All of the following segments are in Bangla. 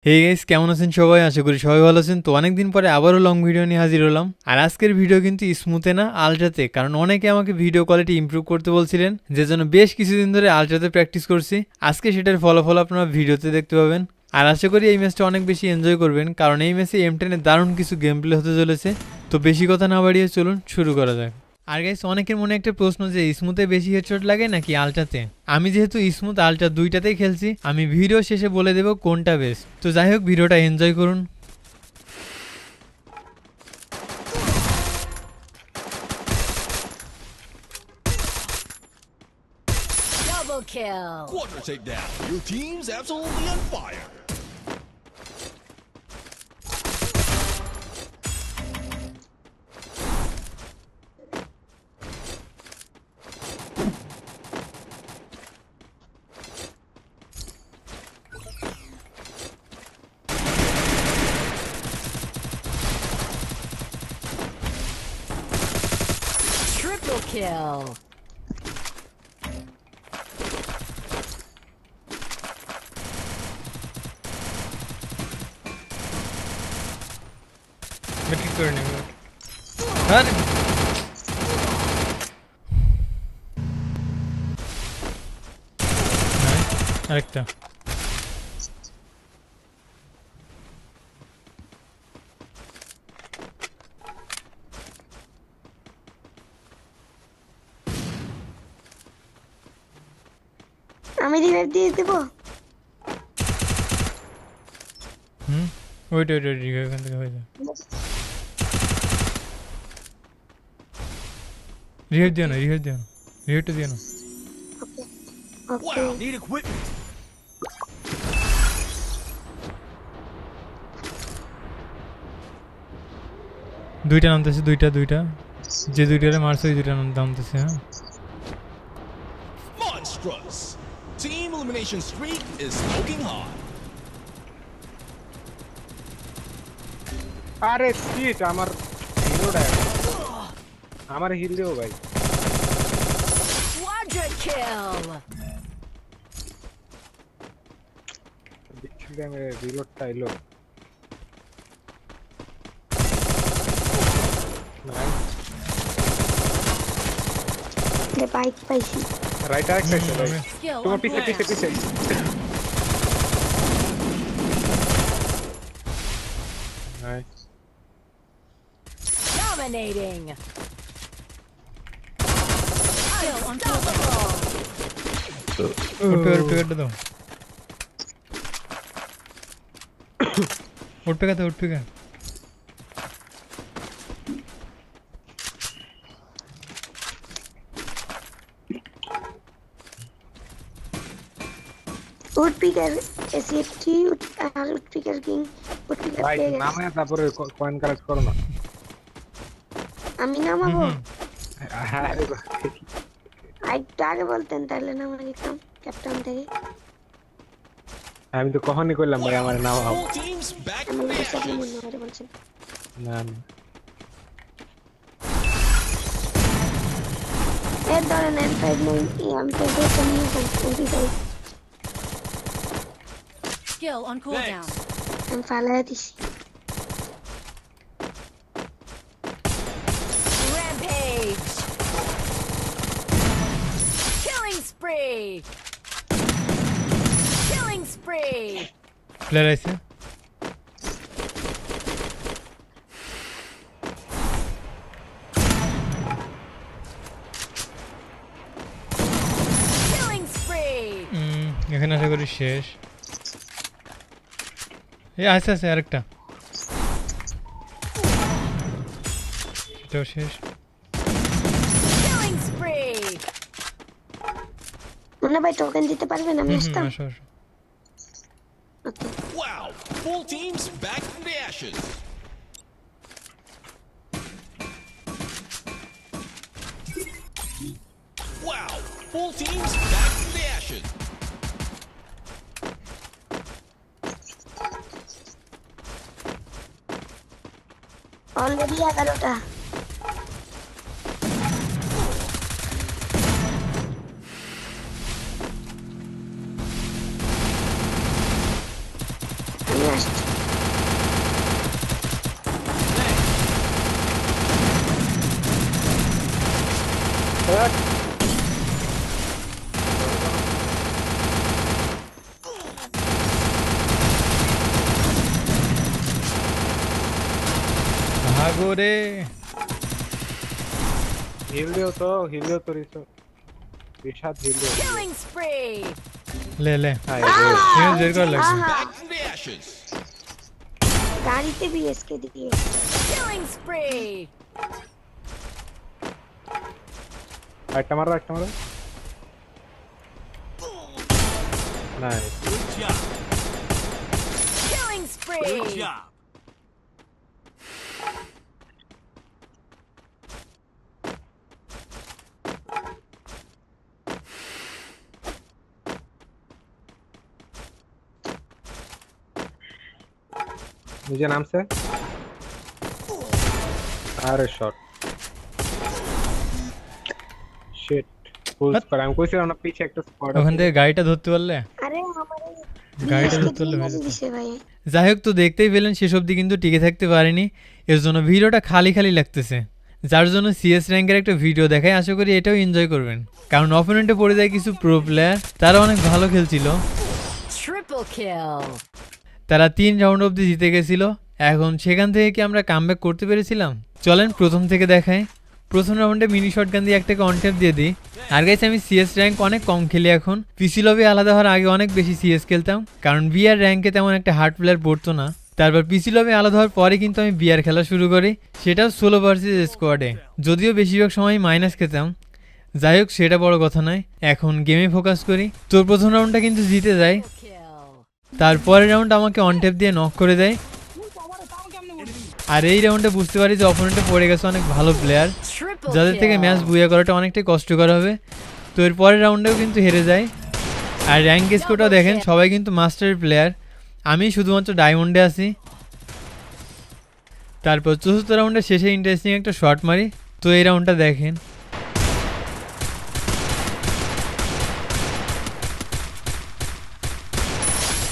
হে গাইস, কেমন আছেন সবাই? আশা করি সবাই ভালো আছেন। তো অনেকদিন পরে আবারও লং ভিডিও নিয়ে হাজির হলাম। আর আজকের ভিডিও কিন্তু স্মুথে না, আলট্রাতে। কারণ অনেকে আমাকে ভিডিও কোয়ালিটি ইমপ্রুভ করতে বলছিলেন, যে জন্য বেশ কিছুদিন ধরে আলট্রাতে প্র্যাকটিস করছি। আজকে সেটার ফলাফল আপনারা ভিডিওতে দেখতে পাবেন। আর আশা করি এই ম্যাচটা অনেক বেশি এনজয় করবেন, কারণ এই ম্যাচে M10 দারুণ কিছু গেম প্লে হতে চলেছে। তো বেশি কথা না বাড়িয়ে চলুন শুরু করা যাক। আর গাইস, অনেকের মনে একটা প্রশ্ন যে স্মুথে বেশি হেডশট লাগে নাকি আলট্রাতে। আমি যেহেতু স্মুথ আলট্রা দুইটাতেই খেলছি, আমি ভিডিও শেষে বলে দেব কোনটা বেস্ট। তো যাই হোক, ভিডিওটা এনজয় করুন। Double kill. Quadra takedown. Your team's absolutely on fire. Triple kill. Batting করে নেব। আরে আরেকটা। আমি রিভাইভ দিয়ে দেব। ওইটা ওইটা রিভাইভ এখান থেকে হয়ে যায়। রিভাইভ দিও না, রিভাইভ দিও না, রিভাইভটা দিও না। ওকে Wow, need equipment. দুইটা নামতেছে, দুইটা যে দুইটারে মারছে ওই দুইটা নামতেছে। হ্যাঁ, Monstrous. Team elimination streak is smoking hot. আরে সিট আমার হিরোটা আমার হিরো ভাই Quadra kill. দেখছিলাম আমি রিলোডটা এলো বাইক পাইছি। রাইট আরেকটা আছে ভাই Skill তোমার on পিছে cooldown. পিছে পিছে নাইস Dominating. Unstoppable. উঠপে কাটতে দাও। উঠপে কাটতে উঠপে কা। উড পিকার এসএফটি আর উড পিকার কিং উড পিকার ভাই পেয়ে গেছে। নামে তারপরে কয়েন কালেক্ট করো না আমি নামাবো। আরে ভাই একটু আগে বলতেন তাহলে নামা দিতাম ক্যাপ্টেন থেকে। আমি তো কখনই কইলাম ভাই আমার নাম Full team's back আমি from the বিশ্বাস ashes. মনে করে বলছেন। না না এর ধরেন M5 নেই, M5 তো নিয়ে M5 Skill on cooldown. আমি ফালাই দিছি। Rampage. Killing spree. Killing spree. Player আছে। Killing spree. এখানে আশা করি শেষ। এই আছে আছে আরেকটা, এটাও শেষ। Killing spree. মনে ভাই টোকেন দিতে পারবেন? আমি আসতাম। আসো আসো। ওকে Wow, full team's back from the ashes. Wow, full team's back from the ashes. Already 11টা। সাগরে হিল দিও তো রিসো বিশাদ হিল দিও Killing spree. লে লে হাই নিউজ বের করা লাগছে Back from the ashes. গাড়িতে বিএসকে দিয়ে Killing spree. একটা মারো nice Good job. Killing spree. Good job. নিজে নামছে আরে শট শিট ফুল স্কোর আমি কইছিলাম না পিছে একটা স্কোয়াড ওখান থেকে গাড়িটা ধরতে পারলে আরে আমারে গাড়িটা BSK ধরতে পারলে দিয়ে হয়ে যেত। দিছে ভাই যাই হোক, তো দেখতেই পেলেন শেষ অবধি কিন্তু টিকে থাকতে পারিনি, এর জন্য ভিডিওটা খালি খালি লাগতেছে। যার জন্য সিএস র্যাঙ্কের একটা ভিডিও দেখাই, আশা করি এটাও এনজয় করবেন। কারণ অপোনেন্টে পড়ে যায় কিছু প্রো প্লেয়ার, তারা অনেক ভালো খেলছিল, Triple kill. তারা 3 রাউন্ড অবধি জিতে গেছিল। এখন সেখান থেকে কি আমরা কামব্যাক করতে পেরেছিলাম? চলেন প্রথম থেকে দেখাই। প্রথম রাউন্ডে মিনি শটগান দিয়ে একটাকে অনট্যাপ দিয়ে দিই। আর গাইস, আমি সিএস র্যাঙ্ক অনেক কম খেলি এখন। পিসি লবি আলাদা হওয়ার আগে অনেক বেশি সিএস খেলতাম, কারণ বিআর র্যাঙ্কে তেমন একটা হার্ড প্লেয়ার পড়তো না। তারপর পিসি লবি আলাদা হওয়ার পরে কিন্তু আমি বিআর খেলা শুরু করি, সেটাও সোলো ভার্সেস স্কোয়াডে, যদিও বেশিরভাগ সময় মাইনাস খেতাম। যাই হোক, সেটা বড় কথা নয়, এখন গেমে ফোকাস করি। তোর প্রথম রাউন্ডটা কিন্তু জিতে যায়, Kill. তারপরের রাউন্ড আমাকে অনট্যাপ দিয়ে নক করে দেয়। আর এই রাউন্ডে বুঝতে পারি যে অপোনেন্টে পড়ে গেছে অনেক ভালো প্লেয়ার, Triple যাদের থেকে ম্যাচ বুয়া করাটা অনেকটাই কষ্টকর হবে। তো এর পরের রাউন্ডেও কিন্তু হেরে যায়। আর র্যাঙ্ক স্কোরটাও দেখেন, সবাই কিন্তু মাস্টার প্লেয়ার, আমি শুধুমাত্র ডায়মন্ডে আছি। তারপর চতুর্থ রাউন্ডের শেষে ইন্টারেস্টিং একটা শট মারি। তো এই রাউন্ডটা দেখেন,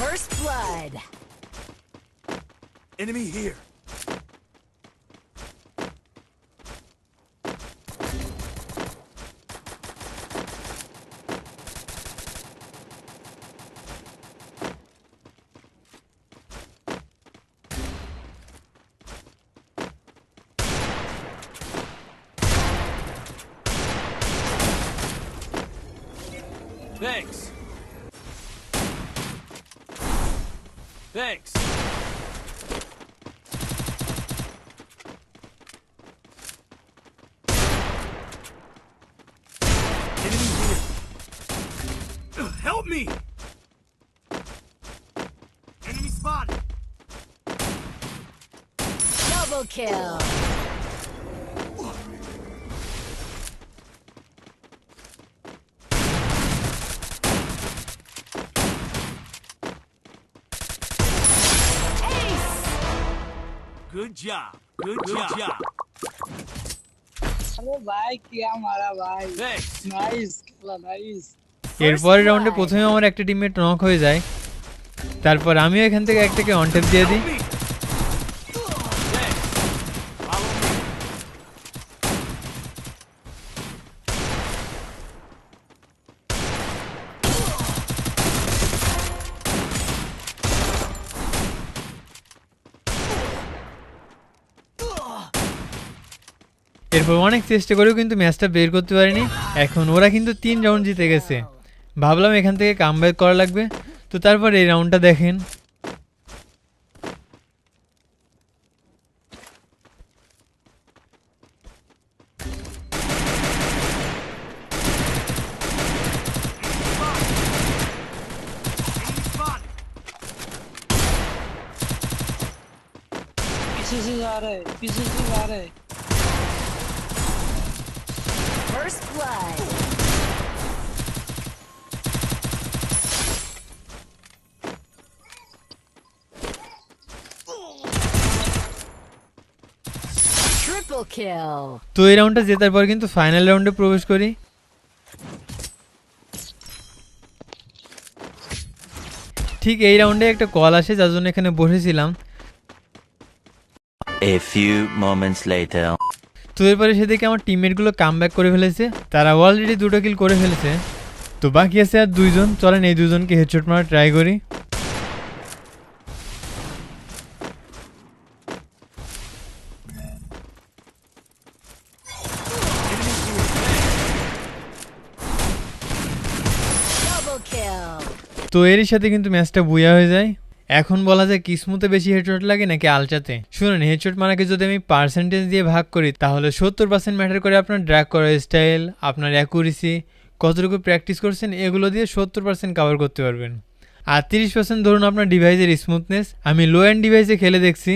First blood. Enemy here. Thanks. Thanks. Enemy here. Help me! Enemy spotted. Double kill. Ace. Good job. Good job. अरे भाई क्या मारा भाई Thanks. नाइस खेला नाइस এরপরের রাউন্ডে প্রথমে আমার একটা টিমমেট নক হয়ে যায়। তারপর আমিও এখান থেকে একটাকে অনট্যাপ দিয়ে দিই। Me. Thanks. Follow me. এরপর অনেক চেষ্টা করেও কিন্তু ম্যাচটা বের করতে পারিনি। এখন ওরা কিন্তু 3 রাউন্ড জিতে গেছে, ভাবলাম এখান থেকে কামব্যাক করা লাগবে। তো তারপর এই রাউন্ডটা দেখেন, Enemy spotted. पीछे से जा रहे पीछे से जा रहे First blood. Triple kill. তো এই রাউন্ডটা জেতার পর কিন্তু ফাইনাল রাউন্ডে প্রবেশ করি। ঠিক এই রাউন্ডে একটা কল আসে, যার জন্য এখানে বসেছিলাম। A few moments later. তো এরপরে সে দেখে আমার টিমমেটগুলো কামব্যাক করে ফেলেছে, তারা অলরেডি 2টা কিল করে ফেলেছে। তো বাকি আছে আর 2জন, চলেন এই 2জনকে হেডশট মারা ট্রাই করি। তো এরই সাথে কিন্তু ম্যাচটা বুয়া হয়ে যায়। এখন বলা যায় কি স্মুথে বেশি হেডশট লাগে নাকি আলট্রাতে। শুনুন, হেডশট মারাকে যদি আমি পার্সেন্টেজ দিয়ে ভাগ করি তাহলে 70% ম্যাটার করে আপনার ড্র্যাগ করার স্টাইল, আপনার অ্যাকুরেসি, কতটুকু প্র্যাকটিস করছেন, এগুলো দিয়ে 70% কভার করতে পারবেন। আর 30% ধরুন আপনার ডিভাইসের স্মুথনেস। আমি লো এন্ড ডিভাইসে খেলে দেখছি,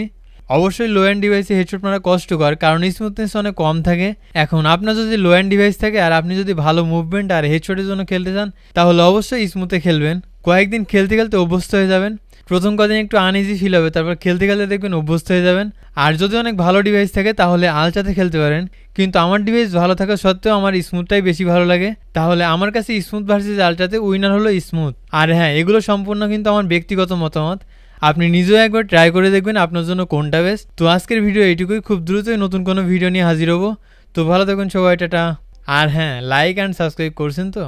অবশ্যই লো এন্ড ডিভাইসে হেডশট মারা কষ্টকর, কারণ স্মুথনেস অনেক কম থাকে। এখন আপনার যদি লো এন্ড ডিভাইস থাকে আর আপনি যদি ভালো মুভমেন্ট আর হেডশটের জন্য খেলতে চান তাহলে অবশ্যই স্মুথে খেলবেন। কয়েকদিন খেলতে খেলতে অভ্যস্ত হয়ে যাবেন। প্রথম কদিন একটু আনইজি ফিল হবে, তারপর খেলতে খেলতে দেখবেন অভ্যস্ত হয়ে যাবেন। আর যদি অনেক ভালো ডিভাইস থাকে তাহলে আলট্রাতে খেলতে পারেন, কিন্তু আমার ডিভাইস ভালো থাকা সত্ত্বেও আমার স্মুথটাই বেশি ভালো লাগে। তাহলে আমার কাছে স্মুথ ভার্সেস আলট্রাতে উইনার হলো স্মুথ। আর হ্যাঁ, এগুলো সম্পূর্ণ কিন্তু আমার ব্যক্তিগত মতামত, আপনি নিজেও একবার ট্রাই করে দেখবেন আপনার জন্য কোনটা বেস্ট। তো আজকের ভিডিও এইটুকুই, খুব দ্রুতই নতুন কোনো ভিডিও নিয়ে হাজির হবো। তো ভালো থাকুন সবাই, টাটা। আর হ্যাঁ, লাইক অ্যান্ড সাবস্ক্রাইব করছেন তো?